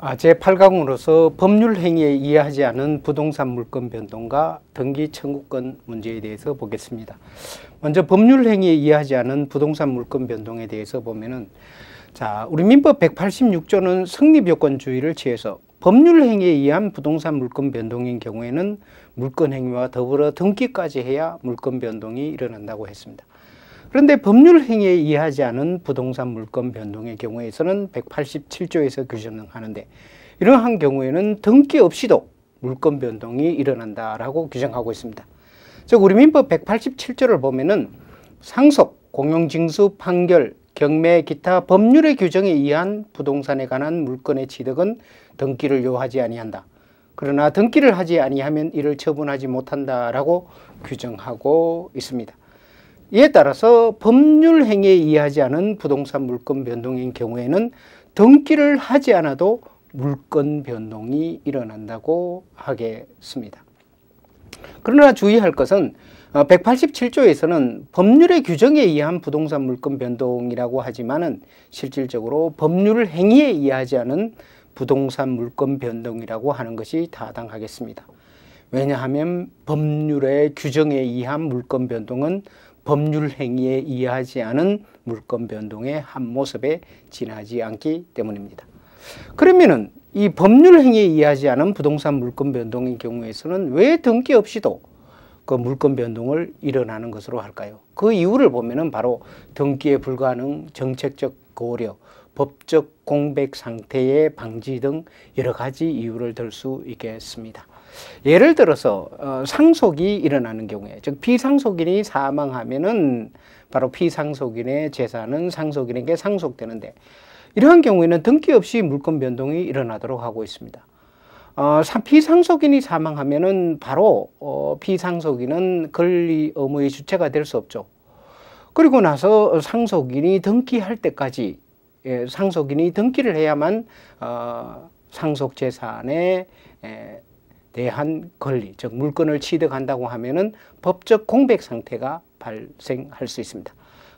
제8강으로서 법률 행위에 이해하지 않은 부동산 물권 변동과 등기 청구권 문제에 대해서 보겠습니다. 먼저 법률 행위에 이해하지 않은 부동산 물권 변동에 대해서 보면은 우리 민법 186조는 성립요건주의를 취해서 법률 행위에 의한 부동산 물권 변동인 경우에는 물권 행위와 더불어 등기까지 해야 물권 변동이 일어난다고 했습니다. 그런데 법률 행위에 의하지 않은 부동산 물권 변동의 경우에서는 187조에서 규정하는데 이러한 경우에는 등기 없이도 물권 변동이 일어난다라고 규정하고 있습니다. 즉 우리 민법 187조를 보면은 상속, 공용징수, 판결, 경매, 기타 법률의 규정에 의한 부동산에 관한 물권의 취득은 등기를 요하지 아니한다. 그러나 등기를 하지 아니하면 이를 처분하지 못한다라고 규정하고 있습니다. 이에 따라서 법률 행위에 의하지 않은 부동산 물권 변동인 경우에는 등기를 하지 않아도 물권 변동이 일어난다고 하겠습니다. 그러나 주의할 것은 187조에서는 법률의 규정에 의한 부동산 물권 변동이라고 하지만은 실질적으로 법률 행위에 의하지 않은 부동산 물권 변동이라고 하는 것이 타당하겠습니다. 왜냐하면 법률의 규정에 의한 물권 변동은 법률 행위에 의하지 않은 물권 변동의 한 모습에 지나지 않기 때문입니다. 그러면은 이 법률 행위에 의하지 않은 부동산 물권 변동인 경우에서는 왜 등기 없이도 그 물권 변동을 일어나는 것으로 할까요? 그 이유를 보면은 바로 등기에 불가능, 정책적 고려, 법적 공백 상태의 방지 등 여러 가지 이유를 들 수 있겠습니다. 예를 들어서 상속이 일어나는 경우에, 즉 피상속인이 사망하면은 바로 피상속인의 재산은 상속인에게 상속되는데 이러한 경우에는 등기 없이 물권 변동이 일어나도록 하고 있습니다. 피상속인이 사망하면은 바로 피상속인은 권리 의무의 주체가 될 수 없죠. 그리고 나서 상속인이 등기할 때까지 상속인이 등기를 해야만 상속 재산에 대한 권리, 즉 물권을 취득한다고 하면은 법적 공백 상태가 발생할 수 있습니다.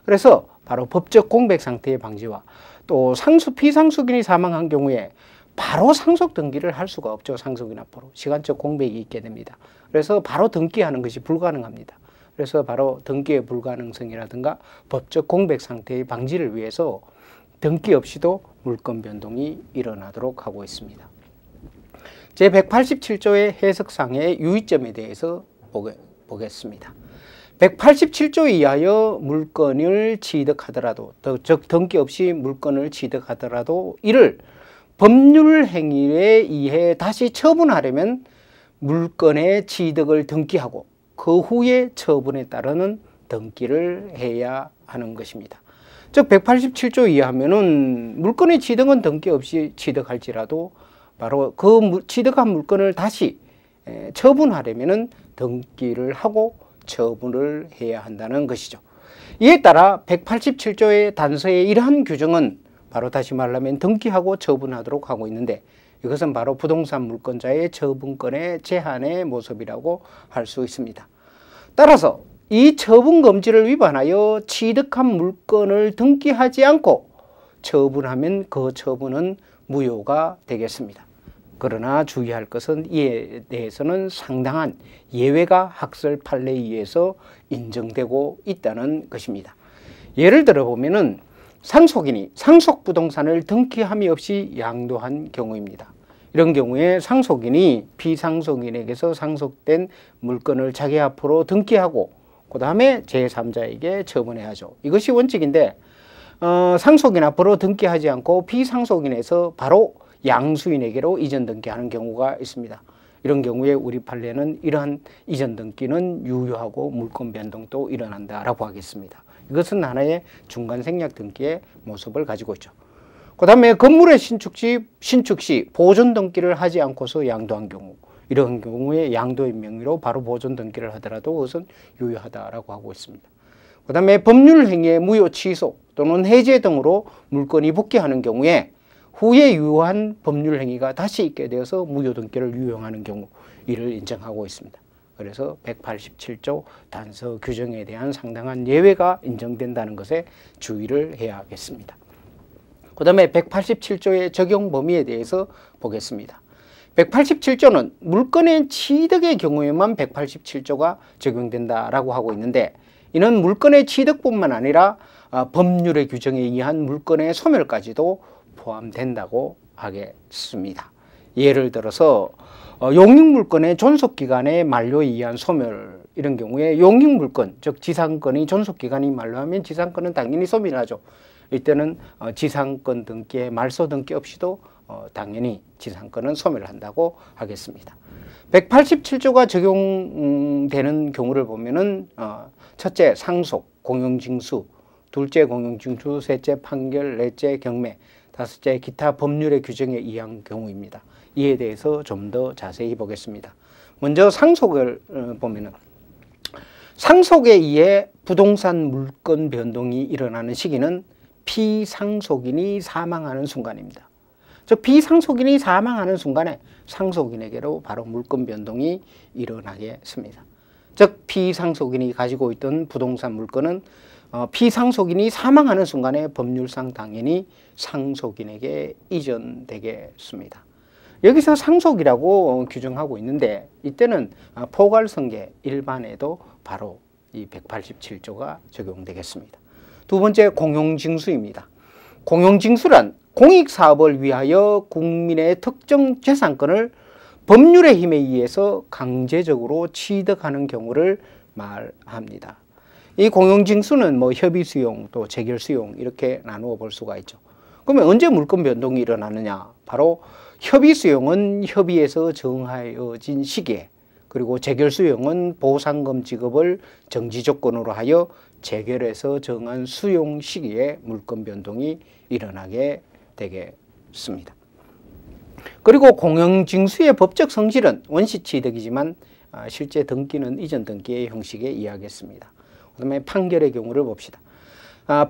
그래서 바로 법적 공백 상태의 방지와 또 피상속인이 사망한 경우에 바로 상속 등기를 할 수가 없죠. 상속인 앞으로 시간적 공백이 있게 됩니다. 그래서 바로 등기하는 것이 불가능합니다. 그래서 바로 등기의 불가능성이라든가 법적 공백 상태의 방지를 위해서 등기 없이도 물권 변동이 일어나도록 하고 있습니다. 제187조의 해석상의 유의점에 대해서 보겠습니다. 187조 이하여 물권을 취득하더라도, 즉 등기 없이 물권을 취득하더라도 이를 법률 행위에 의해 다시 처분하려면 물권의 취득을 등기하고 그 후에 처분에 따르는 등기를 해야 하는 것입니다. 즉 187조 이하면은 물권의 취득은 등기 없이 취득할지라도 바로 그 취득한 물건을 다시 처분하려면은 등기를 하고 처분을 해야 한다는 것이죠. 이에 따라 187조의 단서의 이러한 규정은 바로 다시 말하면 등기하고 처분하도록 하고 있는데 이것은 바로 부동산 물권자의 처분권의 제한의 모습이라고 할 수 있습니다. 따라서 이 처분 금지를 위반하여 취득한 물건을 등기하지 않고 처분하면 그 처분은 무효가 되겠습니다. 그러나 주의할 것은 이에 대해서는 상당한 예외가 학설 판례에 의해서 인정되고 있다는 것입니다. 예를 들어 보면은 상속인이 상속부동산을 등기함이 없이 양도한 경우입니다. 이런 경우에 상속인이 피상속인에게서 상속된 물건을 자기 앞으로 등기하고 그 다음에 제3자에게 처분해야 하죠. 이것이 원칙인데 상속인 앞으로 등기하지 않고 피상속인에서 바로 양수인에게로 이전 등기하는 경우가 있습니다. 이런 경우에 우리 판례는 이러한 이전 등기는 유효하고 물권 변동도 일어난다라고 하겠습니다. 이것은 하나의 중간 생략 등기의 모습을 가지고 있죠. 그 다음에 건물의 신축 시 보존 등기를 하지 않고서 양도한 경우, 이런 경우에 양도의 명의로 바로 보존 등기를 하더라도 그것은 유효하다라고 하고 있습니다. 그 다음에 법률 행위의 무효 취소 또는 해제 등으로 물건이 복귀하는 경우에 후에 유효한 법률 행위가 다시 있게 되어서 무효 등기를 유용하는 경우 이를 인정하고 있습니다. 그래서 187조 단서 규정에 대한 상당한 예외가 인정된다는 것에 주의를 해야겠습니다. 그 다음에 187조의 적용 범위에 대해서 보겠습니다. 187조는 물건의 취득의 경우에만 187조가 적용된다라고 하고 있는데, 이는 물건의 취득뿐만 아니라 법률의 규정에 의한 물건의 소멸까지도 포함된다고 하겠습니다. 예를 들어서 용익물건의 존속기간의 만료에 의한 소멸, 이런 경우에 용익물건, 즉 지상권의 존속기간이 만료하면 지상권은 당연히 소멸하죠. 이때는 지상권 등기에 말소 등기 없이도 당연히 지상권은 소멸한다고 하겠습니다. 187조가 적용되는 경우를 보면은 첫째 상속, 공용징수, 둘째 공용징수, 셋째 판결, 넷째 경매, 다섯째 기타 법률의 규정에 의한 경우입니다. 이에 대해서 좀 더 자세히 보겠습니다. 먼저 상속을 보면은 상속에 의해 부동산 물건 변동이 일어나는 시기는 피상속인이 사망하는 순간입니다. 즉 비상속인이 사망하는 순간에 상속인에게로 바로 물건 변동이 일어나겠습니다. 즉 피상속인이 가지고 있던 부동산 물건은 피상속인이 사망하는 순간에 법률상 당연히 상속인에게 이전되겠습니다. 여기서 상속이라고 규정하고 있는데, 이때는 포괄성계 일반에도 바로 이 187조가 적용되겠습니다. 두 번째 공용징수입니다. 공용징수란 공익사업을 위하여 국민의 특정 재산권을 법률의 힘에 의해서 강제적으로 취득하는 경우를 말합니다. 이 공용징수는 협의수용 또 재결수용 이렇게 나누어 볼 수가 있죠. 그러면 언제 물권 변동이 일어나느냐? 바로 협의수용은 협의에서 정하여진 시기에, 그리고 재결수용은 보상금 지급을 정지 조건으로 하여 재결해서 정한 수용 시기에 물권 변동이 일어나게 되겠습니다. 그리고 공용징수의 법적 성질은 원시취득이지만 실제 등기는 이전 등기의 형식에 의하겠습니다. 그 다음에 판결의 경우를 봅시다.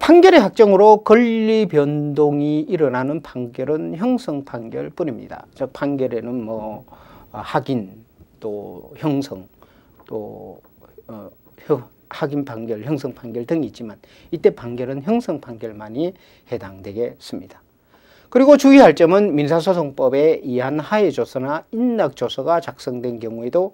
판결의 확정으로 권리 변동이 일어나는 판결은 형성 판결뿐입니다. 즉 판결에는 확인 또 형성 또 확인 판결, 형성 판결 등이 있지만 이때 판결은 형성 판결만이 해당되겠습니다. 그리고 주의할 점은 민사소송법에 의한 하해조서나 인락조서가 작성된 경우에도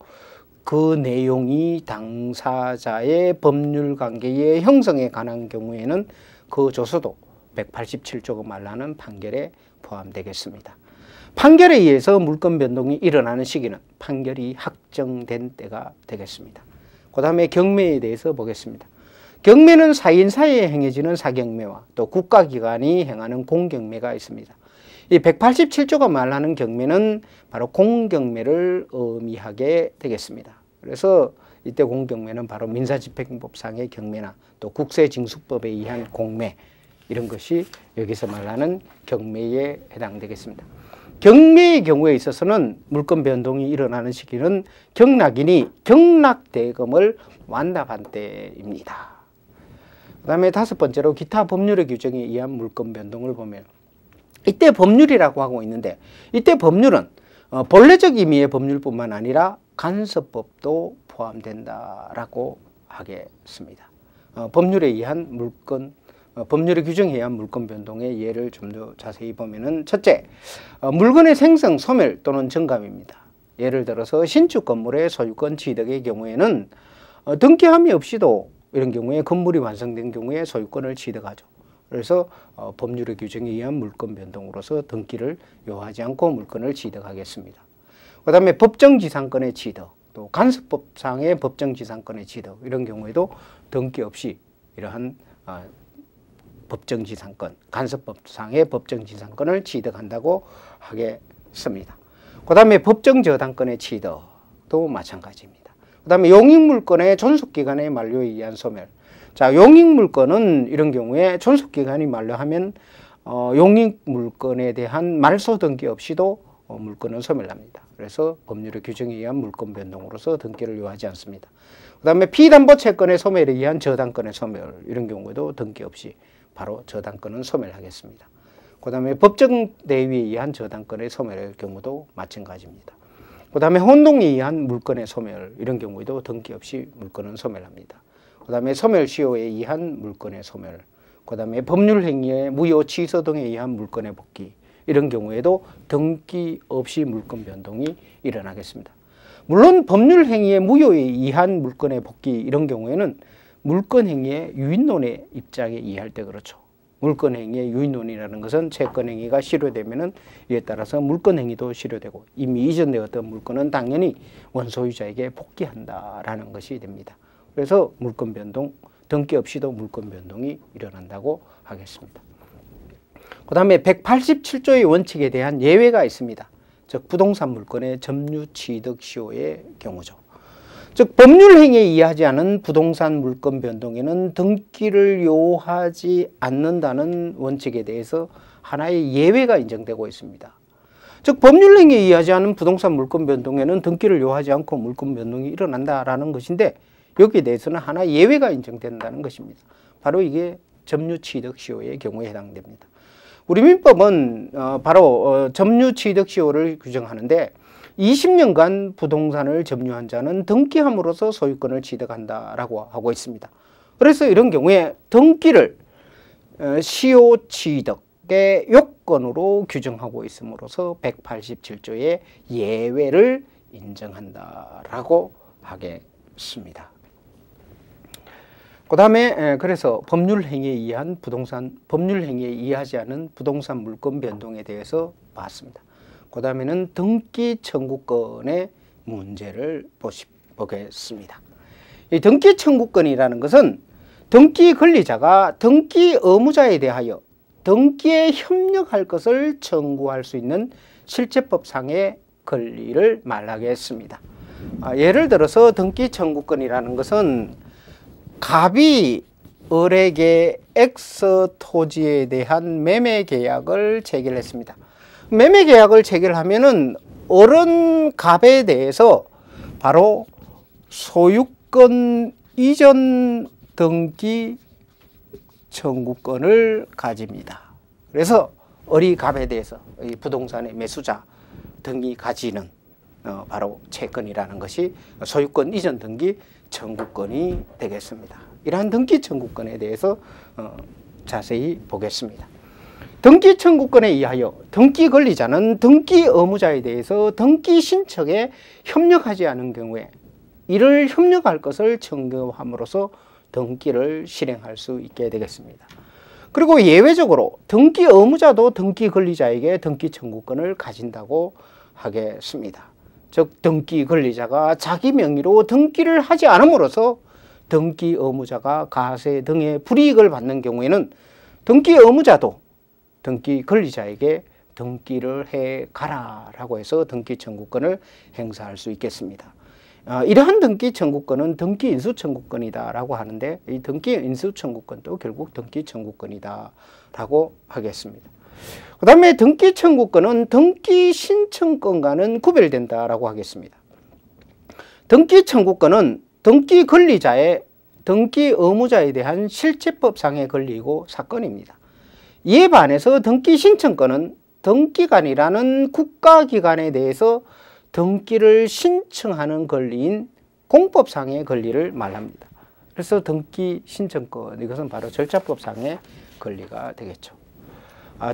그 내용이 당사자의 법률관계의 형성에 관한 경우에는 그 조서도 187조가 말하는 판결에 포함되겠습니다. 판결에 의해서 물권 변동이 일어나는 시기는 판결이 확정된 때가 되겠습니다. 그 다음에 경매에 대해서 보겠습니다. 경매는 사인 사이에 행해지는 사경매와 또 국가기관이 행하는 공경매가 있습니다. 이 187조가 말하는 경매는 바로 공경매를 의미하게 되겠습니다. 그래서 이때 공경매는 바로 민사집행법상의 경매나 또 국세징수법에 의한 공매, 이런 것이 여기서 말하는 경매에 해당되겠습니다. 경매의 경우에 있어서는 물권 변동이 일어나는 시기는 경락인이 경락대금을 완납한 때입니다. 그 다음에 다섯 번째로 기타 법률의 규정에 의한 물권 변동을 보면 이때 법률이라고 하고 있는데, 이때 법률은 본래적 의미의 법률뿐만 아니라 간섭법도 포함된다라고 하겠습니다. 법률에 의한 물권, 법률의 규정에 의한 물권 변동의 예를 좀 더 자세히 보면은 첫째, 물건의 생성, 소멸 또는 정감입니다. 예를 들어서 신축 건물의 소유권 취득의 경우에는 등기함이 없이도 이런 경우에 건물이 완성된 경우에 소유권을 취득하죠. 그래서 법률의 규정에 의한 물권 변동으로서 등기를 요하지 않고 물건을 취득하겠습니다. 그 다음에 법정지상권의 취득, 또 간섭법상의 법정지상권의 취득, 이런 경우에도 등기 없이 이러한 법정지상권, 간섭법상의 법정지상권을 취득한다고 하겠습니다. 그 다음에 법정저당권의 취득도 마찬가지입니다. 그 다음에 용익물건의 존속기간의 만료에 의한 소멸. 자, 용익물건은 이런 경우에 존속기간이 만료하면 용익물건에 대한 말소 등기 없이도 물건은 소멸합니다. 그래서 법률의 규정에 의한 물권 변동으로서 등기를 요하지 않습니다. 그 다음에 피담보채권의 소멸에 의한 저당권의 소멸, 이런 경우에도 등기 없이 바로 저당권은 소멸하겠습니다. 그 다음에 법정 대위에 의한 저당권의 소멸의 경우도 마찬가지입니다. 그 다음에 혼동에 의한 물건의 소멸, 이런 경우에도 등기 없이 물건은 소멸합니다. 그 다음에 소멸시효에 의한 물건의 소멸, 그다음에 법률 행위에 무효 취소 등에 의한 물건의 복귀, 이런 경우에도 등기 없이 물건 변동이 일어나겠습니다. 물론 법률 행위에 무효에 의한 물건의 복귀, 이런 경우에는 물건 행위의 유인론의 입장에 의할 때 그렇죠. 물건 행위의 유인론이라는 것은 채권 행위가 실효되면은 이에 따라서 물건 행위도 실효되고, 이미 이전되었던 물건은 당연히 원소유자에게 복귀한다라는 것이 됩니다. 그래서 물건 변동, 등기 없이도 물건 변동이 일어난다고 하겠습니다. 그 다음에 187조의 원칙에 대한 예외가 있습니다. 즉 부동산 물건의 점유취득시효의 경우죠. 즉 법률 행위에 의하지 않은 부동산 물건 변동에는 등기를 요하지 않는다는 원칙에 대해서 하나의 예외가 인정되고 있습니다. 즉 법률 행위에 의하지 않은 부동산 물건 변동에는 등기를 요하지 않고 물건 변동이 일어난다라는 것인데, 여기에 대해서는 하나 예외가 인정된다는 것입니다. 바로 이게 점유취득시효의 경우에 해당됩니다. 우리 민법은 바로 점유취득시효를 규정하는데, 20년간 부동산을 점유한 자는 등기함으로써 소유권을 취득한다라고 하고 있습니다. 그래서 이런 경우에 등기를 시효 취득의 요건으로 규정하고 있음으로써 187조의 예외를 인정한다라고 하겠습니다. 그 다음에 그래서 법률 행위에 의한 법률 행위에 의하지 않은 부동산 물건 변동에 대해서 봤습니다. 그 다음에는 등기 청구권의 문제를 보겠습니다. 이 등기 청구권이라는 것은 등기 권리자가 등기 의무자에 대하여 등기에 협력할 것을 청구할 수 있는 실제법상의 권리를 말하겠습니다. 예를 들어서 등기 청구권이라는 것은 갑이 을에게 X 토지에 대한 매매 계약을 체결했습니다. 매매 계약을 체결하면은 을은 갑에 대해서 바로 소유권 이전 등기 청구권을 가집니다. 그래서 을이 갑에 대해서 이 부동산의 매수자 등이 가지는 바로 채권이라는 것이 소유권 이전 등기 청구권이 되겠습니다. 이러한 등기 청구권에 대해서 자세히 보겠습니다. 등기 청구권에 의하여 등기 권리자는 등기 의무자에 대해서 등기 신청에 협력하지 않은 경우에 이를 협력할 것을 청구함으로써 등기를 실행할 수 있게 되겠습니다. 그리고 예외적으로 등기 의무자도 등기 권리자에게 등기 청구권을 가진다고 하겠습니다. 즉 등기 권리자가 자기 명의로 등기를 하지 않음으로써 등기 의무자가 가세 등의 불이익을 받는 경우에는 등기 의무자도 등기 권리자에게 등기를 해 가라라고 해서 등기 청구권을 행사할 수 있겠습니다. 이러한 등기 청구권은 등기 인수 청구권이다라고 하는데, 이 등기 인수 청구권도 결국 등기 청구권이다라고 하겠습니다. 그 다음에 등기 청구권은 등기 신청권과는 구별된다라고 하겠습니다. 등기 청구권은 등기 권리자의 등기 의무자에 대한 실체법상의 권리이고 사건입니다. 이에 반해서 등기 신청권은 등기관이라는 국가기관에 대해서 등기를 신청하는 권리인 공법상의 권리를 말합니다. 그래서 등기 신청권, 이것은 바로 절차법상의 권리가 되겠죠.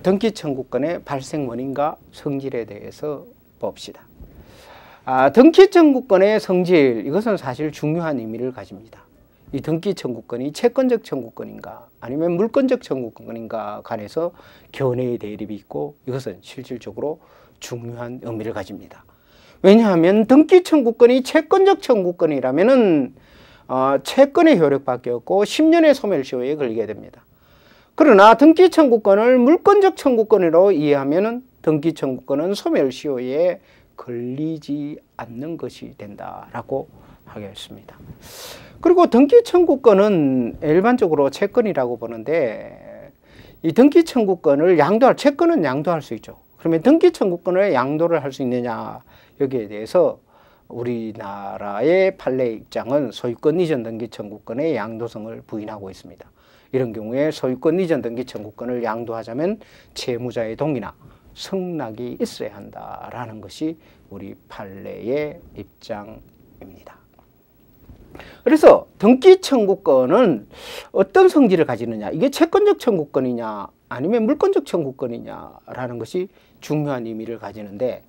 등기 청구권의 발생 원인과 성질에 대해서 봅시다. 등기 청구권의 성질, 이것은 사실 중요한 의미를 가집니다. 이 등기 청구권이 채권적 청구권인가 아니면 물권적 청구권인가 간에서 견해의 대립이 있고, 이것은 실질적으로 중요한 의미를 가집니다. 왜냐하면 등기 청구권이 채권적 청구권이라면은 채권의 효력밖에 없고 10년의 소멸시효에 걸리게 됩니다. 그러나 등기 청구권을 물권적 청구권으로 이해하면은 등기 청구권은 소멸시효에 걸리지 않는 것이 된다라고 하겠습니다. 그리고 등기 청구권은 일반적으로 채권이라고 보는데, 이 등기 청구권을 채권은 양도할 수 있죠. 그러면 등기 청구권을 양도를 할 수 있느냐, 여기에 대해서 우리나라의 판례 입장은 소유권 이전 등기 청구권의 양도성을 부인하고 있습니다. 이런 경우에 소유권 이전 등기 청구권을 양도하자면 채무자의 동의나 승낙이 있어야 한다라는 것이 우리 판례의 입장입니다. 그래서 등기 청구권은 어떤 성질을 가지느냐, 이게 채권적 청구권이냐 아니면 물권적 청구권이냐라는 것이 중요한 의미를 가지는데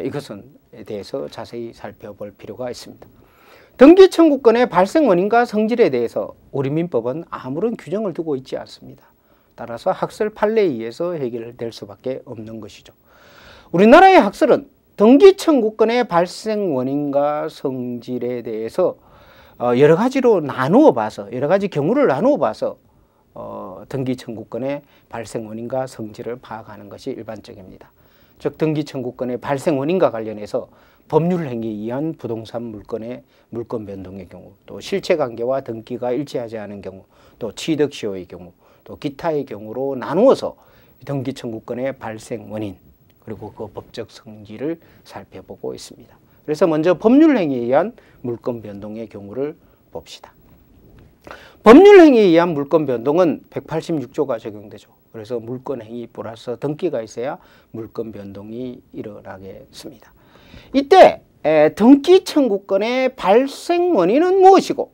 이것에 대해서 자세히 살펴볼 필요가 있습니다. 등기 청구권의 발생 원인과 성질에 대해서 우리 민법은 아무런 규정을 두고 있지 않습니다. 따라서 학설 판례에 의해서 해결될 수밖에 없는 것이죠. 우리나라의 학설은 등기 청구권의 발생 원인과 성질에 대해서 여러 가지로 나누어 봐서, 여러 가지 경우를 나누어 봐서 등기 청구권의 발생 원인과 성질을 파악하는 것이 일반적입니다. 즉 등기 청구권의 발생 원인과 관련해서 법률 행위에 의한 부동산 물건의 물권 변동의 경우, 또 실체관계와 등기가 일치하지 않은 경우, 또 취득시효의 경우, 또 기타의 경우로 나누어서 등기 청구권의 발생 원인 그리고 그 법적 성질을 살펴보고 있습니다. 그래서 먼저 법률 행위에 의한 물권 변동의 경우를 봅시다. 법률 행위에 의한 물권 변동은 186조가 적용되죠. 그래서 물권 행위 플러스 등기가 있어야 물권 변동이 일어나겠습니다. 이때 등기 청구권의 발생 원인은 무엇이고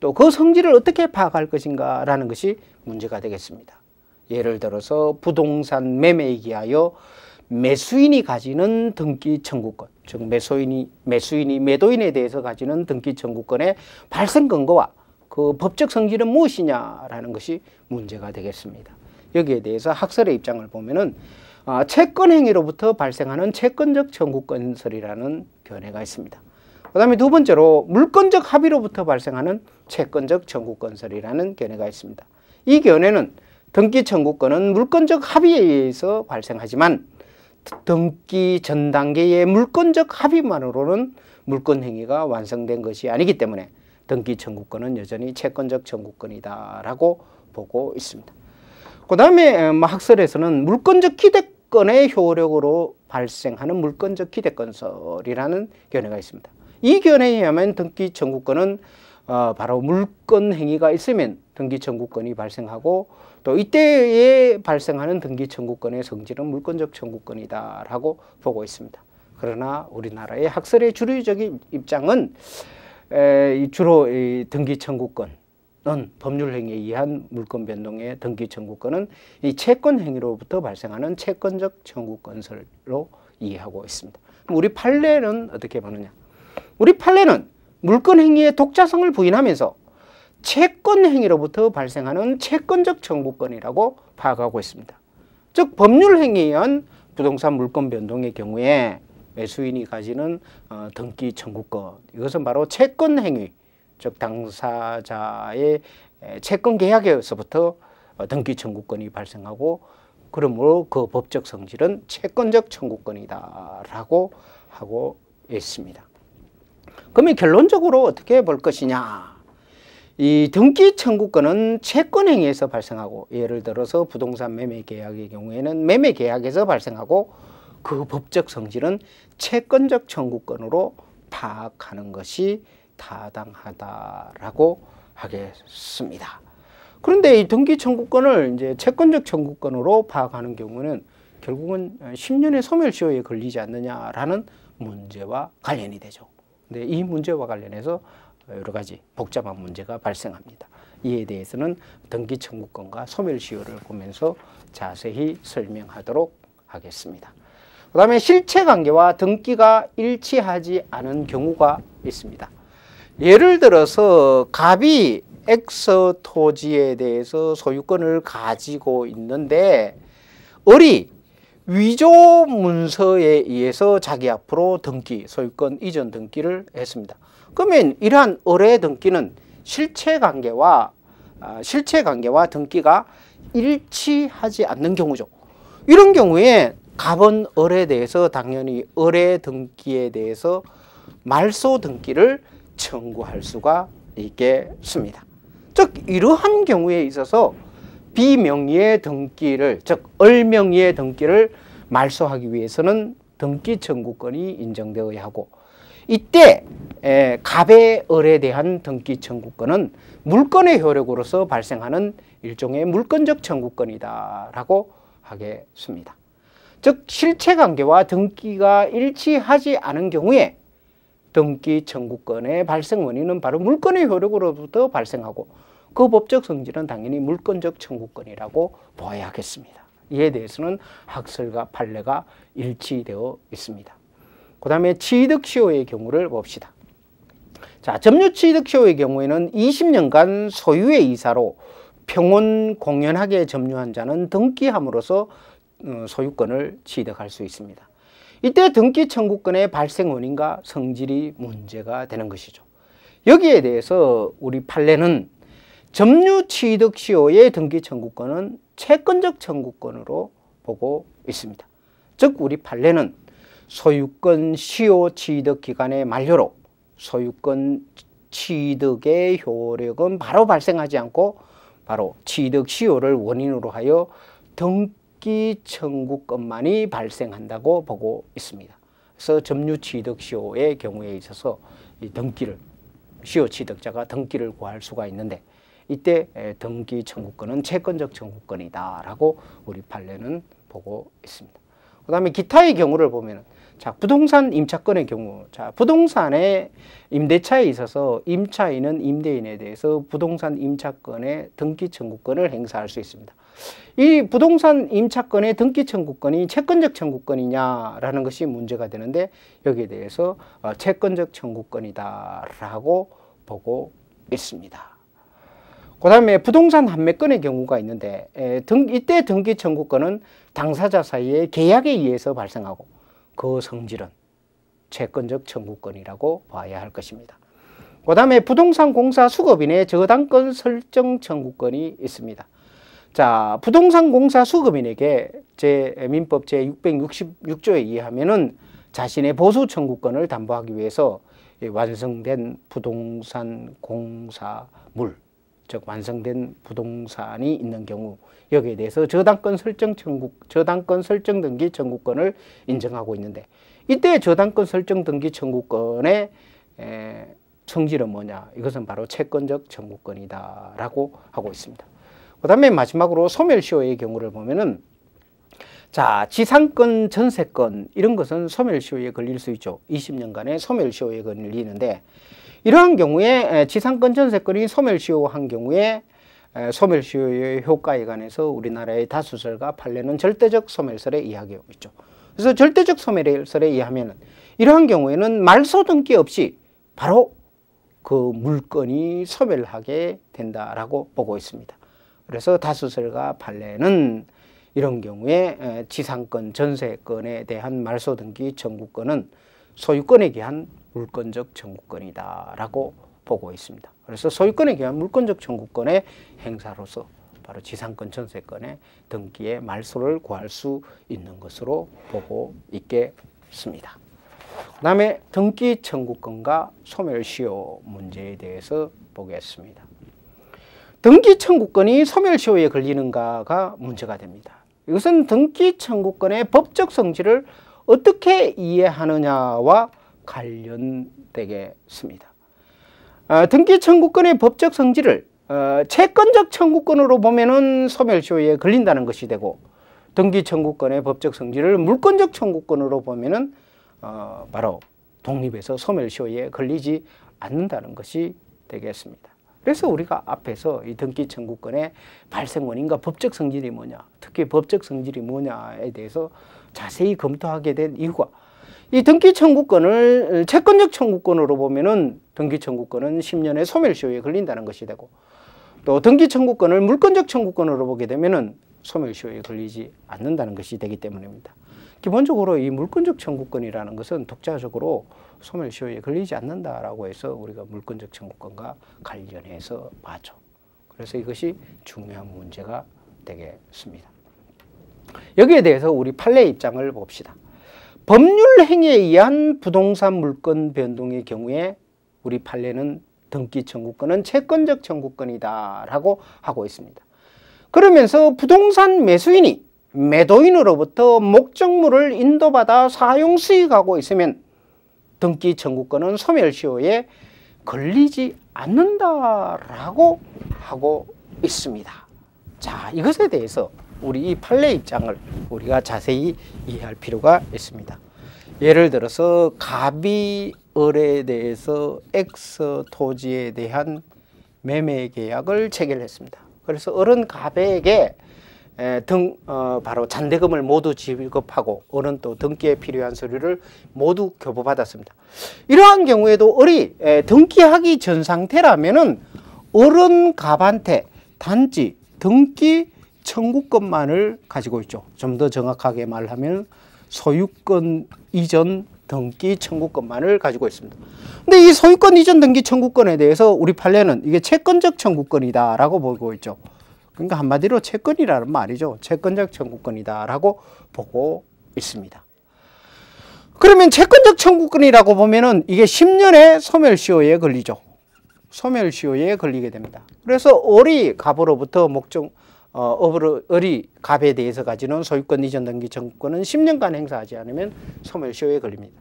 또 그 성질을 어떻게 파악할 것인가 라는 것이 문제가 되겠습니다. 예를 들어서 부동산 매매에 기하여 매수인이 가지는 등기 청구권, 즉 매수인이 매도인에 대해서 가지는 등기 청구권의 발생 근거와 그 법적 성질은 무엇이냐라는 것이 문제가 되겠습니다. 여기에 대해서 학설의 입장을 보면은 채권 행위로부터 발생하는 채권적 청구권설이라는 견해가 있습니다. 그 다음에 두 번째로 물권적 합의로부터 발생하는 채권적 청구권설이라는 견해가 있습니다. 이 견해는 등기 청구권은 물권적 합의에 의해서 발생하지만 등기 전 단계의 물권적 합의만으로는 물권 행위가 완성된 것이 아니기 때문에 등기 청구권은 여전히 채권적 청구권이다라고 보고 있습니다. 그 다음에 학설에서는 물권적 기대권의 효력으로 발생하는 물권적 기대권설이라는 견해가 있습니다. 이 견해에 의하면 등기 청구권은 바로 물권 행위가 있으면 등기 청구권이 발생하고 또 이때에 발생하는 등기 청구권의 성질은 물권적 청구권이다라고 보고 있습니다. 그러나 우리나라의 학설의 주류적인 입장은 주로 등기 청구권은 법률 행위에 의한 물권 변동의 등기 청구권은 이 채권 행위로부터 발생하는 채권적 청구권설로 이해하고 있습니다. 그럼 우리 판례는 어떻게 보느냐? 우리 판례는 물권 행위의 독자성을 부인하면서 채권 행위로부터 발생하는 채권적 청구권이라고 파악하고 있습니다. 즉 법률 행위에 의한 부동산 물권 변동의 경우에 매수인이 가지는 등기 청구권, 이것은 바로 채권 행위, 즉 당사자의 채권 계약에서부터 등기 청구권이 발생하고 그러므로 그 법적 성질은 채권적 청구권이다라고 하고 있습니다. 그러면 결론적으로 어떻게 볼 것이냐? 이 등기 청구권은 채권 행위에서 발생하고, 예를 들어서 부동산 매매 계약의 경우에는 매매 계약에서 발생하고 그 법적 성질은 채권적 청구권으로 파악하는 것이 타당하다라고 하겠습니다. 그런데 이 등기 청구권을 이제 채권적 청구권으로 파악하는 경우는 결국은 10년의 소멸시효에 걸리지 않느냐라는 문제와 관련이 되죠. 근데 이 문제와 관련해서 여러 가지 복잡한 문제가 발생합니다. 이에 대해서는 등기 청구권과 소멸시효를 보면서 자세히 설명하도록 하겠습니다. 그 다음에 실체관계와 등기가 일치하지 않은 경우가 있습니다. 예를 들어서 갑이 X 토지에 대해서 소유권을 가지고 있는데 을이 위조 문서에 의해서 자기 앞으로 등기, 소유권 이전 등기를 했습니다. 그러면 이러한 을의 등기는 실체관계와 등기가 일치하지 않는 경우죠. 이런 경우에 갑은 을에 대해서 당연히 을의 등기에 대해서 말소 등기를 청구할 수가 있겠습니다. 즉 이러한 경우에 있어서 비명의의 등기를, 즉 을 명의의 등기를 말소하기 위해서는 등기 청구권이 인정되어야 하고, 이때 갑의 을에 대한 등기 청구권은 물권의 효력으로서 발생하는 일종의 물권적 청구권이다라고 하겠습니다. 즉 실체관계와 등기가 일치하지 않은 경우에 등기 청구권의 발생 원인은 바로 물권의 효력으로부터 발생하고 그 법적 성질은 당연히 물권적 청구권이라고 보아야 하겠습니다. 이에 대해서는 학설과 판례가 일치되어 있습니다. 그 다음에 취득시효의 경우를 봅시다. 자, 점유취득시효의 경우에는 20년간 소유의 이사로 평온 공연하게 점유한 자는 등기함으로써 소유권을 취득할 수 있습니다. 이때 등기 청구권의 발생 원인과 성질이 문제가 되는 것이죠. 여기에 대해서 우리 판례는 점유취득시효의 등기 청구권은 채권적 청구권으로 보고 있습니다. 즉 우리 판례는 소유권 시효 취득 기간의 만료로 소유권 취득의 효력은 바로 발생하지 않고 바로 취득 시효를 원인으로 하여 등기 청구권만이 발생한다고 보고 있습니다. 그래서 점유 취득 시효의 경우에 있어서 이 등기를 시효 취득자가 등기를 구할 수가 있는데 이때 등기 청구권은 채권적 청구권이다라고 우리 판례는 보고 있습니다. 그 다음에 기타의 경우를 보면 자, 부동산 임차권의 경우, 자, 부동산의 임대차에 있어서 임차인은 임대인에 대해서 부동산 임차권의 등기 청구권을 행사할 수 있습니다. 이 부동산 임차권의 등기 청구권이 채권적 청구권이냐라는 것이 문제가 되는데 여기에 대해서 채권적 청구권이다라고 보고 있습니다. 그 다음에 부동산 판매권의 경우가 있는데 이때 등기 청구권은 당사자 사이의 계약에 의해서 발생하고 그 성질은 채권적 청구권이라고 봐야 할 것입니다. 그 다음에 부동산 공사 수급인의 저당권 설정 청구권이 있습니다. 자, 부동산 공사 수급인에게 민법 제666조에 의하면은 자신의 보수 청구권을 담보하기 위해서 완성된 부동산 공사물, 즉 완성된 부동산이 있는 경우 여기에 대해서 저당권 설정 등기 청구권을 인정하고 있는데 이때 저당권 설정 등기 청구권의 성질은 뭐냐? 이것은 바로 채권적 청구권이다라고 하고 있습니다. 그 다음에 마지막으로 소멸시효의 경우를 보면은 자, 지상권, 전세권 이런 것은 소멸시효에 걸릴 수 있죠. 20년간의 소멸시효에 걸리는데 이러한 경우에 지상권, 전세권이 소멸시효한 경우에 소멸시효의 효과에 관해서 우리나라의 다수설과 판례는 절대적 소멸설에 의하고 있죠. 그래서 절대적 소멸설에 의하면 이러한 경우에는 말소 등기 없이 바로 그 물건이 소멸하게 된다라고 보고 있습니다. 그래서 다수설과 판례는 이런 경우에 지상권, 전세권에 대한 말소 등기 청구권은 소유권에 기한 물권적 청구권이다라고 보고 있습니다. 그래서 소유권에 기한 물권적 청구권의 행사로서 바로 지상권, 전세권의 등기의 말소를 구할 수 있는 것으로 보고 있겠습니다. 그 다음에 등기 청구권과 소멸시효 문제에 대해서 보겠습니다. 등기 청구권이 소멸시효에 걸리는가가 문제가 됩니다. 이것은 등기 청구권의 법적 성질을 어떻게 이해하느냐와 관련되겠습니다. 등기 청구권의 법적 성질을 채권적 청구권으로 보면은 소멸시효에 걸린다는 것이 되고 등기 청구권의 법적 성질을 물권적 청구권으로 보면은 바로 독립해서 소멸시효에 걸리지 않는다는 것이 되겠습니다. 그래서 우리가 앞에서 이 등기 청구권의 발생 원인과 법적 성질이 뭐냐, 특히 법적 성질이 뭐냐에 대해서 자세히 검토하게 된 이유가 이 등기 청구권을 채권적 청구권으로 보면은 등기 청구권은 10년의 소멸시효에 걸린다는 것이 되고 또 등기 청구권을 물권적 청구권으로 보게 되면은 소멸시효에 걸리지 않는다는 것이 되기 때문입니다. 기본적으로 이 물권적 청구권이라는 것은 독자적으로 소멸시효에 걸리지 않는다라고 해서 우리가 물권적 청구권과 관련해서 봤죠. 그래서 이것이 중요한 문제가 되겠습니다. 여기에 대해서 우리 판례 입장을 봅시다. 법률 행위에 의한 부동산 물권 변동의 경우에 우리 판례는 등기 청구권은 채권적 청구권이다라고 하고 있습니다. 그러면서 부동산 매수인이 매도인으로부터 목적물을 인도받아 사용 수익하고 있으면 등기 청구권은 소멸시효에 걸리지 않는다라고 하고 있습니다. 자, 이것에 대해서 우리 이 판례 입장을 우리가 자세히 이해할 필요가 있습니다. 예를 들어서 갑이 을에 대해서 X 토지에 대한 매매 계약을 체결했습니다. 그래서 을은 갑에게 바로 잔대금을 모두 지급하고 을은 또 등기에 필요한 서류를 모두 교부받았습니다. 이러한 경우에도 을이 등기하기 전 상태라면은 을은 갑한테 단지 등기 청구권만을 가지고 있죠. 좀 더 정확하게 말하면 소유권 이전 등기 청구권만을 가지고 있습니다. 근데 이 소유권 이전 등기 청구권에 대해서 우리 판례는 이게 채권적 청구권이다라고 보고 있죠. 그러니까 한마디로 채권이라는 말이죠. 채권적 청구권이다라고 보고 있습니다. 그러면 채권적 청구권이라고 보면은 이게 10년의 소멸시효에 걸리죠. 소멸시효에 걸리게 됩니다. 그래서 을이 갑으로부터 을이 갑에 대해서 가지는 소유권 이전 등기 청구권은 10년간 행사하지 않으면 소멸시효에 걸립니다.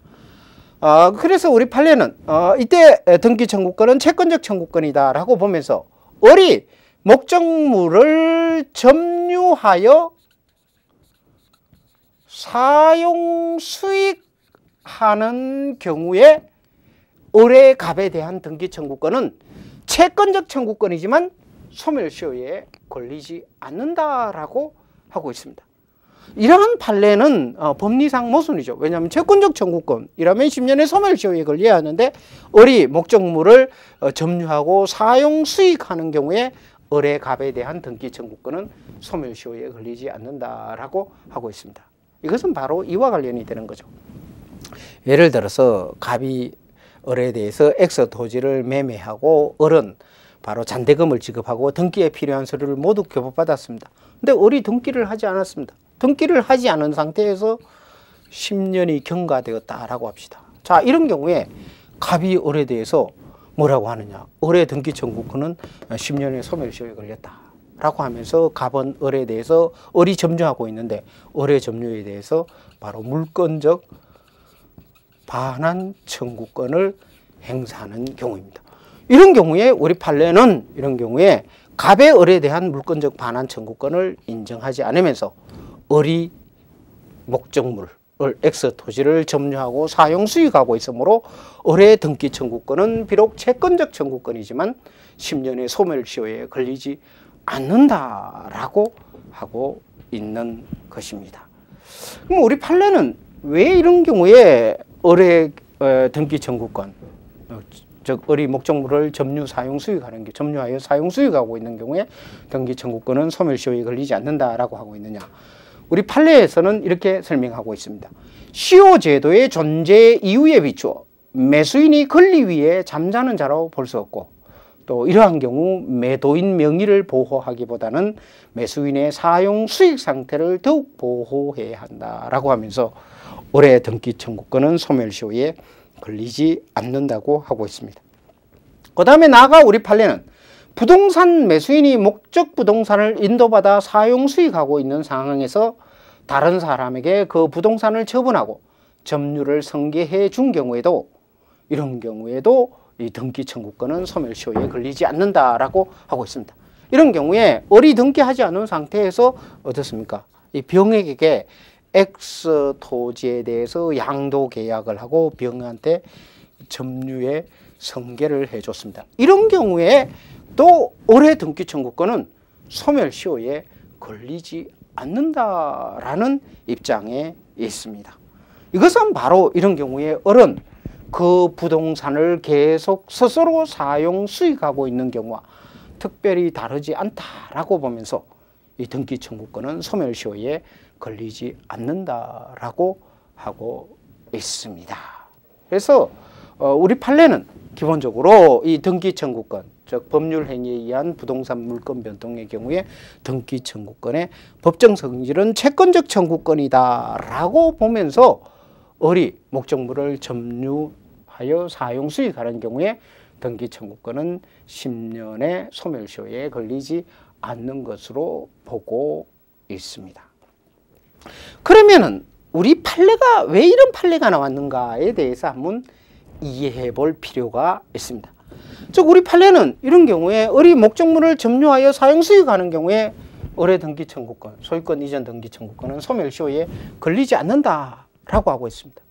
그래서 우리 판례는 이때 등기 청구권은 채권적 청구권이다라고 보면서 을이 목적물을 점유하여 사용 수익하는 경우에 을의 갑에 대한 등기 청구권은 채권적 청구권이지만 소멸시효에 걸리지 않는다라고 하고 있습니다. 이러한 판례는 법리상 모순이죠. 왜냐하면 채권적 청구권이라면 10년의 소멸시효에 걸려야 하는데 을이 목적물을 점유하고 사용 수익하는 경우에 을의 갑에 대한 등기 청구권은 소멸시효에 걸리지 않는다라고 하고 있습니다. 이것은 바로 이와 관련이 되는 거죠. 예를 들어서 갑이 을에 대해서 X 토지를 매매하고 을은 바로 잔대금을 지급하고 등기에 필요한 서류를 모두 교부받았습니다. 근데 을이 등기를 하지 않았습니다. 등기를 하지 않은 상태에서 10년이 경과되었다라고 합시다. 자, 이런 경우에 갑이 을에 대해서 뭐라고 하느냐? 을의 등기 청구권은 10년의 소멸시효에 걸렸다라고 하면서 갑은 을에 대해서 을이 점유하고 있는데 을의 점유에 대해서 바로 물권적 반환 청구권을 행사하는 경우입니다. 이런 경우에 우리 판례는 이런 경우에 갑의 을에 대한 물권적 반환 청구권을 인정하지 않으면서 을이 목적물, 을 X 토지를 점유하고 사용 수익하고 있으므로 을의 등기 청구권은 비록 채권적 청구권이지만 10년의 소멸시효에 걸리지 않는다라고 하고 있는 것입니다. 그럼 우리 판례는 왜 이런 경우에 을의 등기 청구권, 즉 을이 목적물을 점유하여 사용 수익하고 있는 경우에 등기 청구권은 소멸시효에 걸리지 않는다라고 하고 있느냐? 우리 판례에서는 이렇게 설명하고 있습니다. 시효제도의 존재 이유에 비추어 매수인이 권리 위에 잠자는 자로 볼 수 없고 또 이러한 경우 매도인 명의를 보호하기보다는 매수인의 사용 수익 상태를 더욱 보호해야 한다라고 하면서 을의 등기 청구권은 소멸시효에 걸리지 않는다고 하고 있습니다. 그 다음에 나아가 우리 판례는 부동산 매수인이 목적 부동산을 인도받아 사용 수익하고 있는 상황에서 다른 사람에게 그 부동산을 처분하고 점유를 승계해 준 경우에도 이런 경우에도 이 등기 청구권은 소멸시효에 걸리지 않는다라고 하고 있습니다. 이런 경우에 을이 등기하지 않은 상태에서 어떻습니까? 이 병에게 X 토지에 대해서 양도 계약을 하고 병한테 점유의 승계를 해줬습니다. 이런 경우에 또 을의 등기 청구권은 소멸시효에 걸리지 않는다라는 입장에 있습니다. 이것은 바로 이런 경우에 을은 그 부동산을 계속 스스로 사용 수익하고 있는 경우와 특별히 다르지 않다라고 보면서 이 등기 청구권은 소멸시효에 걸리지 않는다라고 하고 있습니다. 그래서 우리 판례는 기본적으로 이 등기 청구권, 즉 법률 행위에 의한 부동산 물권 변동의 경우에 등기 청구권의 법정 성질은 채권적 청구권이다라고 보면서 을이 목적물을 점유하여 사용 수익하는 경우에 등기 청구권은 10년의 소멸시효에 걸리지 않는 것으로 보고 있습니다. 그러면은 우리 판례가 왜 이런 판례가 나왔는가에 대해서 한번 이해해 볼 필요가 있습니다. 즉 우리 판례는 이런 경우에 을이 목적물을 점유하여 사용 수익하는 경우에 을의 등기 청구권, 소유권 이전 등기 청구권은 소멸시효에 걸리지 않는다라고 하고 있습니다.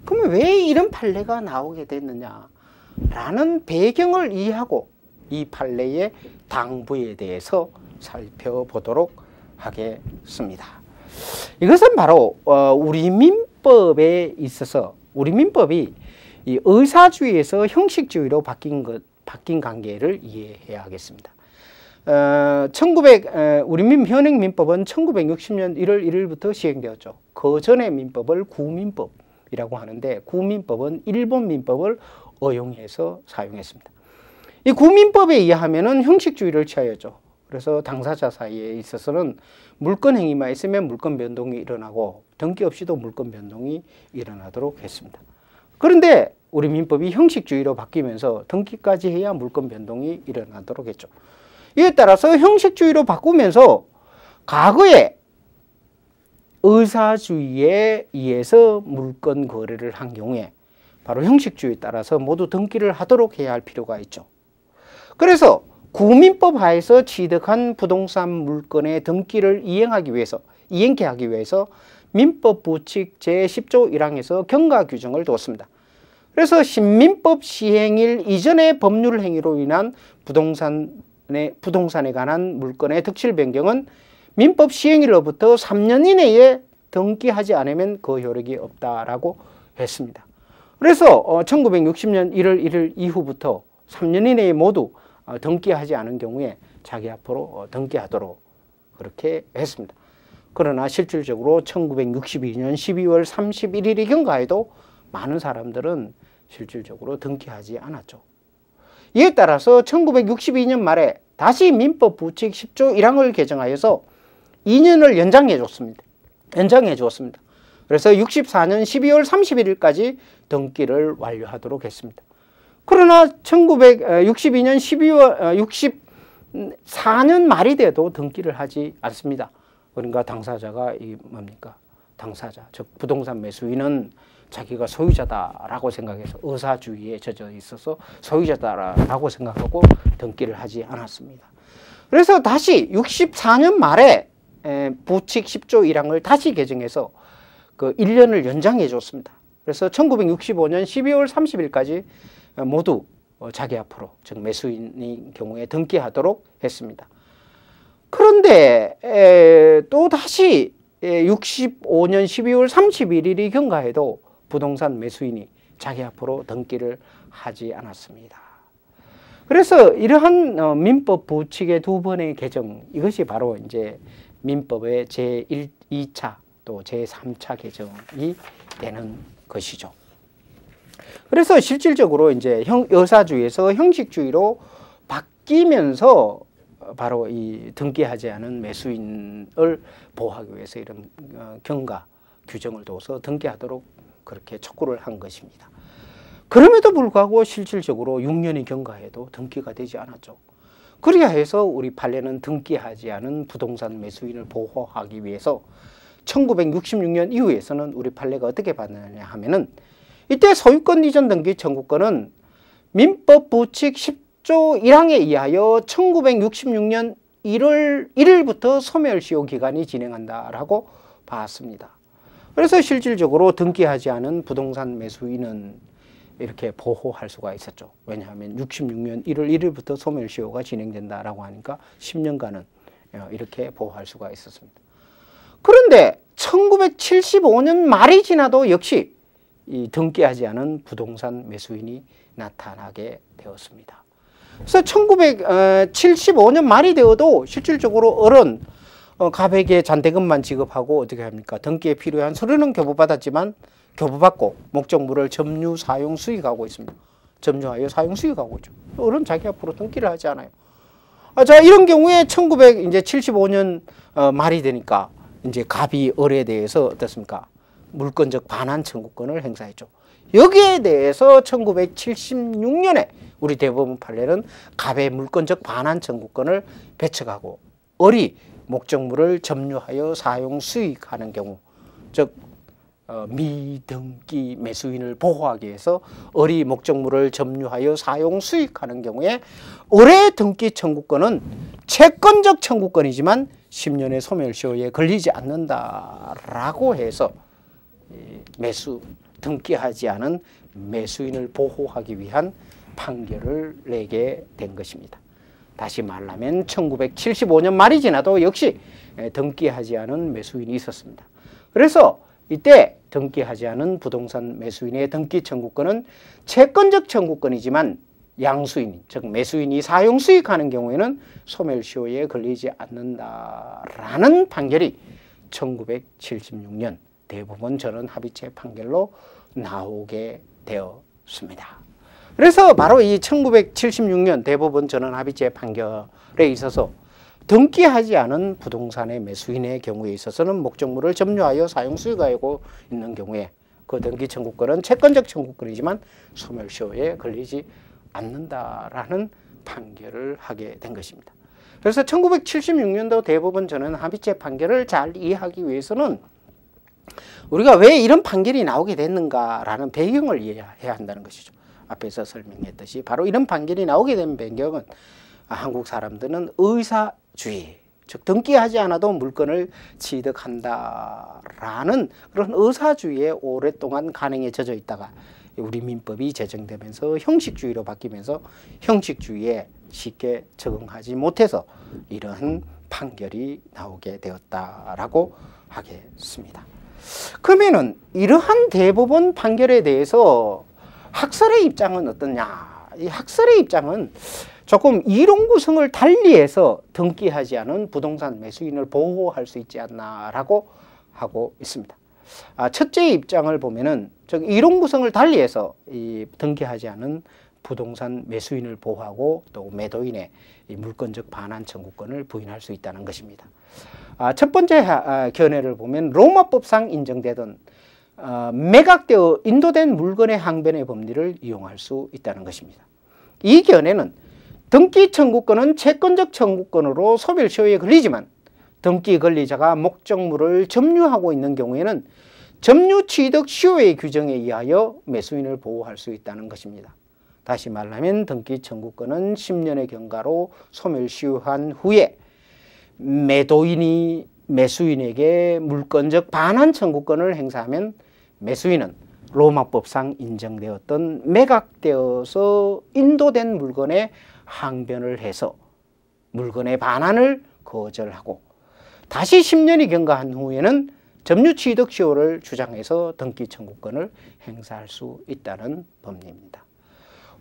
그러면 왜 이런 판례가 나오게 됐느냐라는 배경을 이해하고 이 판례의 당부에 대해서 살펴보도록 하겠습니다. 이것은 바로 우리 민법에 있어서 우리 민법이 이 의사주의에서 형식주의로 바뀐 관계를 이해해야 하겠습니다. 우리 현행 민법은 1960년 1월 1일부터 시행되었죠. 그 전의 민법을 구민법이라고 하는데 구민법은 일본 민법을 어용해서 사용했습니다. 이 구민법에 의하면은 형식주의를 취하였죠. 그래서 당사자 사이에 있어서는 물권 행위만 있으면 물권 변동이 일어나고 등기 없이도 물권 변동이 일어나도록 했습니다. 그런데 우리 민법이 형식주의로 바뀌면서 등기까지 해야 물권 변동이 일어나도록 했죠. 이에 따라서 형식주의로 바꾸면서 과거에 의사주의에 의해서 물권 거래를 한 경우에 바로 형식주의에 따라서 모두 등기를 하도록 해야 할 필요가 있죠. 그래서 구민법 하에서 취득한 부동산 물건의 등기를 이행케 하기 위해서 민법 부칙 제10조 1항에서 경과 규정을 두었습니다. 그래서 신민법 시행일 이전의 법률 행위로 인한 부동산에 관한 물건의 득실 변경은 민법 시행일로부터 3년 이내에 등기하지 않으면 그 효력이 없다라고 했습니다. 그래서 1960년 1월 1일 이후부터 3년 이내에 모두 등기하지 않은 경우에 자기 앞으로 등기하도록 그렇게 했습니다. 그러나 실질적으로 1962년 12월 31일이 경과해도 많은 사람들은 실질적으로 등기하지 않았죠. 이에 따라서 1962년 말에 다시 민법 부칙 10조 1항을 개정하여서 2년을 연장해 줬습니다. 그래서 64년 12월 31일까지 등기를 완료하도록 했습니다. 그러나 1962년 64년 말이 돼도 등기를 하지 않습니다. 그러니까 당사자가 당사자, 즉 부동산 매수인은 자기가 소유자다라고 생각해서 의사주의에 젖어 있어서 소유자다라고 생각하고 등기를 하지 않았습니다. 그래서 다시 64년 말에 부칙 10조 1항을 다시 개정해서 그 1년을 연장해 줬습니다. 그래서 1965년 12월 30일까지 모두 자기 앞으로, 즉 매수인의 경우에 등기하도록 했습니다. 그런데 또 다시 65년 12월 31일이 경과해도 부동산 매수인이 자기 앞으로 등기를 하지 않았습니다. 그래서 이러한 민법 부칙의 두 번의 개정, 이것이 바로 이제 민법의 제2차 또 제3차 개정이 되는 것이죠. 그래서 실질적으로 이제 의사주의에서 형식주의로 바뀌면서 바로 이 등기하지 않은 매수인을 보호하기 위해서 이런 경과 규정을 둬서 등기하도록 그렇게 촉구를 한 것입니다. 그럼에도 불구하고 실질적으로 6년이 경과해도 등기가 되지 않았죠. 그래야 해서 우리 판례는 등기하지 않은 부동산 매수인을 보호하기 위해서 1966년 이후에서는 우리 판례가 어떻게 받느냐 하면은 이때 소유권 이전 등기 청구권은 민법 부칙 10조 1항에 의하여 1966년 1월 1일부터 소멸시효 기간이 진행한다라고 봤습니다. 그래서 실질적으로 등기하지 않은 부동산 매수인은 이렇게 보호할 수가 있었죠. 왜냐하면 66년 1월 1일부터 소멸시효가 진행된다라고 하니까 10년간은 이렇게 보호할 수가 있었습니다. 그런데 1975년 말이 지나도 역시 이 등기하지 않은 부동산 매수인이 나타나게 되었습니다. 그래서 1975년 말이 되어도 실질적으로 갑에게 잔대금만 지급하고 어떻게 합니까? 등기에 필요한 서류는 교부받았지만 교부받고 목적물을 점유, 사용, 수익하고 있습니다. 점유하여 사용, 수익하고 있죠. 어른 자기 앞으로 등기를 하지 않아요. 자, 이런 경우에 1975년 말이 되니까 이제 갑이 을에 대해서 어떻습니까? 물권적 반환 청구권을 행사했죠. 여기에 대해서 1976년에 우리 대법원 판례는 갑의 물권적 반환 청구권을 배척하고 을이 목적물을 점유하여 사용 수익하는 경우, 즉 미등기 매수인을 보호하기 위해서 을이 목적물을 점유하여 사용 수익하는 경우에 을의 등기 청구권은 채권적 청구권이지만 10년의 소멸시효에 걸리지 않는다라고 해서 등기하지 않은 매수인을 보호하기 위한 판결을 내게 된 것입니다. 다시 말하면 1975년 말이 지나도 역시 등기하지 않은 매수인이 있었습니다. 그래서 이때 등기하지 않은 부동산 매수인의 등기 청구권은 채권적 청구권이지만 양수인, 즉 매수인이 사용수익하는 경우에는 소멸시효에 걸리지 않는다라는 판결이 1976년 대법원 전원합의체 판결로 나오게 되었습니다. 그래서 바로 이 1976년 대법원 전원합의체 판결에 있어서 등기하지 않은 부동산의 매수인의 경우에 있어서는 목적물을 점유하여 사용수익하고 있는 경우에 그 등기 청구권은 채권적 청구권이지만 소멸시효에 걸리지 않는다라는 판결을 하게 된 것입니다. 그래서 1976년도 대법원 전원합의체 판결을 잘 이해하기 위해서는 우리가 왜 이런 판결이 나오게 됐는가라는 배경을 이해해야 한다는 것이죠. 앞에서 설명했듯이 바로 이런 판결이 나오게 된 배경은 한국 사람들은 의사주의, 즉 등기하지 않아도 물건을 취득한다라는 그런 의사주의에 오랫동안 간행에 젖어 있다가 우리 민법이 제정되면서 형식주의로 바뀌면서 형식주의에 쉽게 적응하지 못해서 이러한 판결이 나오게 되었다라고 하겠습니다. 그러면은 이러한 대법원 판결에 대해서 학설의 입장은 어떠냐? 이 학설의 입장은 조금 이론 구성을 달리해서 등기하지 않은 부동산 매수인을 보호할 수 있지 않나라고 하고 있습니다. 첫째 입장을 보면은 이론 구성을 달리해서 이 등기하지 않은 부동산 매수인을 보호하고 또 매도인의 이 물권적 반환 청구권을 부인할 수 있다는 것입니다. 첫 번째 견해를 보면 로마법상 인정되던 매각되어 인도된 물건의 항변의 법리를 이용할 수 있다는 것입니다. 이 견해는 등기 청구권은 채권적 청구권으로 소멸시효에 걸리지만 등기 권리자가 목적물을 점유하고 있는 경우에는 점유취득시효의 규정에 의하여 매수인을 보호할 수 있다는 것입니다. 다시 말하면 등기 청구권은 10년의 경과로 소멸시효한 후에 매도인이 매수인에게 물권적 반환 청구권을 행사하면 매수인은 로마법상 인정되었던 매각되어서 인도된 물건에 항변을 해서 물건의 반환을 거절하고 다시 10년이 경과한 후에는 점유취득시효를 주장해서 등기 청구권을 행사할 수 있다는 법리입니다.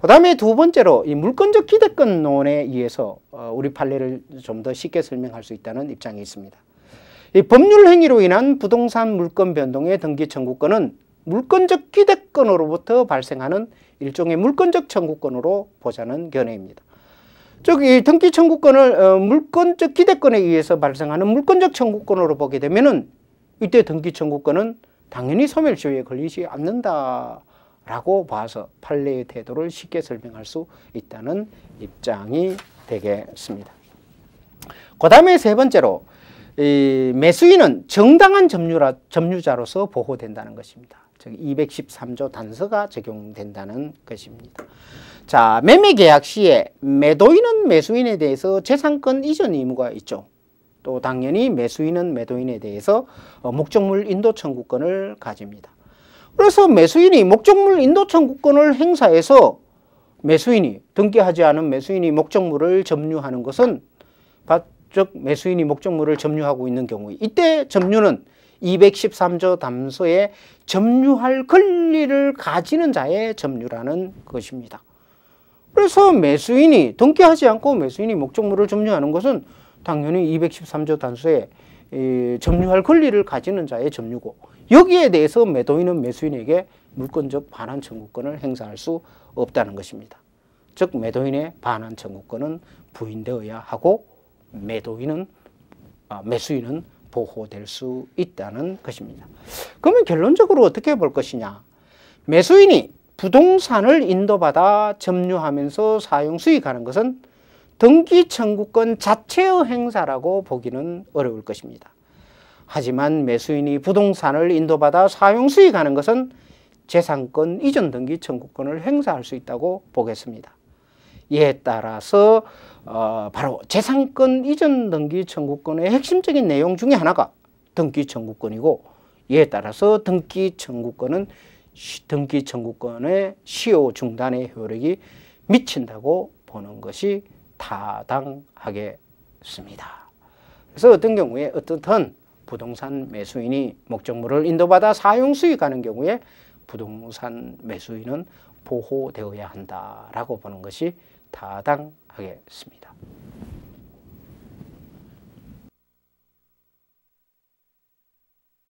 그 다음에 두 번째로 이 물권적 기대권론에 의해서 우리 판례를 좀 더 쉽게 설명할 수 있다는 입장이 있습니다. 이 법률 행위로 인한 부동산 물권 변동의 등기 청구권은 물권적 기대권으로부터 발생하는 일종의 물권적 청구권으로 보자는 견해입니다. 즉, 이 등기 청구권을 물권적 기대권에 의해서 발생하는 물권적 청구권으로 보게 되면은 이때 등기 청구권은 당연히 소멸시효에 걸리지 않는다라고 봐서 판례의 태도를 쉽게 설명할 수 있다는 입장이 되겠습니다. 그 다음에 세 번째로 이 매수인은 정당한 점유자로서 보호된다는 것입니다. 즉 213조 단서가 적용된다는 것입니다. 자, 매매계약 시에 매도인은 매수인에 대해서 재산권 이전 의무가 있죠. 또 당연히 매수인은 매도인에 대해서 목적물 인도 청구권을 가집니다. 그래서 매수인이 목적물 인도 청구권을 행사해서 매수인이 등기하지 않은 매수인이 목적물을 점유하는 것은 즉 매수인이 목적물을 점유하고 있는 경우 이때 점유는 213조 담서에 점유할 권리를 가지는 자의 점유라는 것입니다. 그래서 매수인이 등기하지 않고 매수인이 목적물을 점유하는 것은 당연히 213조 단서에 점유할 권리를 가지는 자의 점유고 여기에 대해서 매도인은 매수인에게 물권적 반환 청구권을 행사할 수 없다는 것입니다. 즉 매도인의 반환 청구권은 부인되어야 하고 매수인은 보호될 수 있다는 것입니다. 그러면 결론적으로 어떻게 볼 것이냐? 매수인이 부동산을 인도받아 점유하면서 사용 수익하는 것은 등기 청구권 자체의 행사라고 보기는 어려울 것입니다. 하지만 매수인이 부동산을 인도받아 사용 수익하는 것은 재산권 이전 등기 청구권을 행사할 수 있다고 보겠습니다. 이에 따라서 바로 재산권 이전 등기 청구권의 핵심적인 내용 중에 하나가 등기 청구권이고 이에 따라서 등기 청구권은 등기 청구권의 시효 중단의 효력이 미친다고 보는 것이 타당하겠습니다. 그래서 어떤 경우에 어떻든 부동산 매수인이 목적물을 인도받아 사용 수익하는 경우에 부동산 매수인은 보호되어야 한다라고 보는 것이 타당하겠습니다.